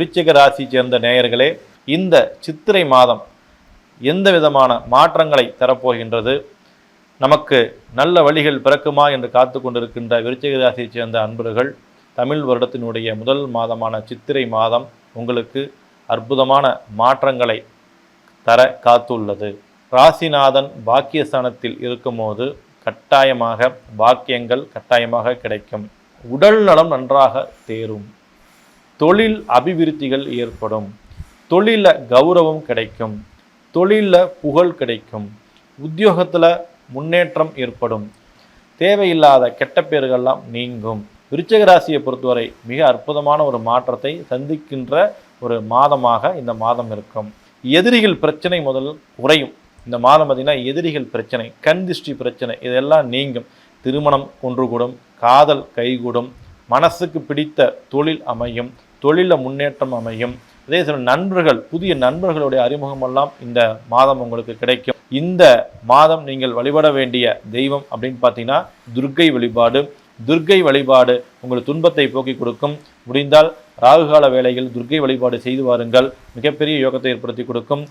விருச்சிக ராசி சேர்ந்த நேயர்களே, இந்த சித்திரை மாதம் எந்த விதமான மாற்றங்களை தரப்போகின்றது, நமக்கு நல்ல வழிகள் பிறக்குமா என்று காத்து கொண்டிருக்கின்ற விருச்சிக ராசியை சேர்ந்த அன்பர்கள், தமிழ் வருடத்தினுடைய முதல் மாதமான சித்திரை மாதம் உங்களுக்கு அற்புதமான மாற்றங்களை தர காத்துள்ளது. ராசிநாதன் பாக்கியஸ்தானத்தில் இருக்கும்போது கட்டாயமாக பாக்கியங்கள் கட்டாயமாக கிடைக்கும். உடல் நலம் நன்றாக தேரும். தொழில் அபிவிருத்திகள் ஏற்படும். தொழிலில் கௌரவம் கிடைக்கும். தொழிலில் புகழ் கிடைக்கும். உத்தியோகத்தில் முன்னேற்றம் ஏற்படும். தேவையில்லாத கெட்ட பேர்கள்லாம் நீங்கும். விருச்சிக ராசியை பொறுத்தவரை மிக அற்புதமான ஒரு மாற்றத்தை சந்திக்கின்ற ஒரு மாதமாக இந்த மாதம் இருக்கும். எதிரிகள் பிரச்சனை முதல் குறையும். இந்த மாதம் பார்த்திங்கன்னா எதிரிகள் பிரச்சனை, கண் திருஷ்டி பிரச்சனை இதெல்லாம் நீங்கும். திருமணம் ஒன்றுகூடும், காதல் கைகூடும், மனசுக்கு பிடித்த தொழில் அமையும், தொழிலில் முன்னேற்றம் அமையும். அதே சில நண்பர்கள், புதிய நண்பர்களுடைய அறிமுகமெல்லாம் இந்த மாதம் உங்களுக்கு கிடைக்கும். இந்த மாதம் நீங்கள் வழிபட வேண்டிய தெய்வம் அப்படின்னு பார்த்தீங்கன்னா துர்க்கை வழிபாடு. துர்க்கை வழிபாடு உங்கள் துன்பத்தை போக்கி கொடுக்கும். முடிந்தால் ராகுகால வேளையில் துர்க்கை வழிபாடு செய்து வாருங்கள், மிகப்பெரிய யோகத்தை ஏற்படுத்தி கொடுக்கும்.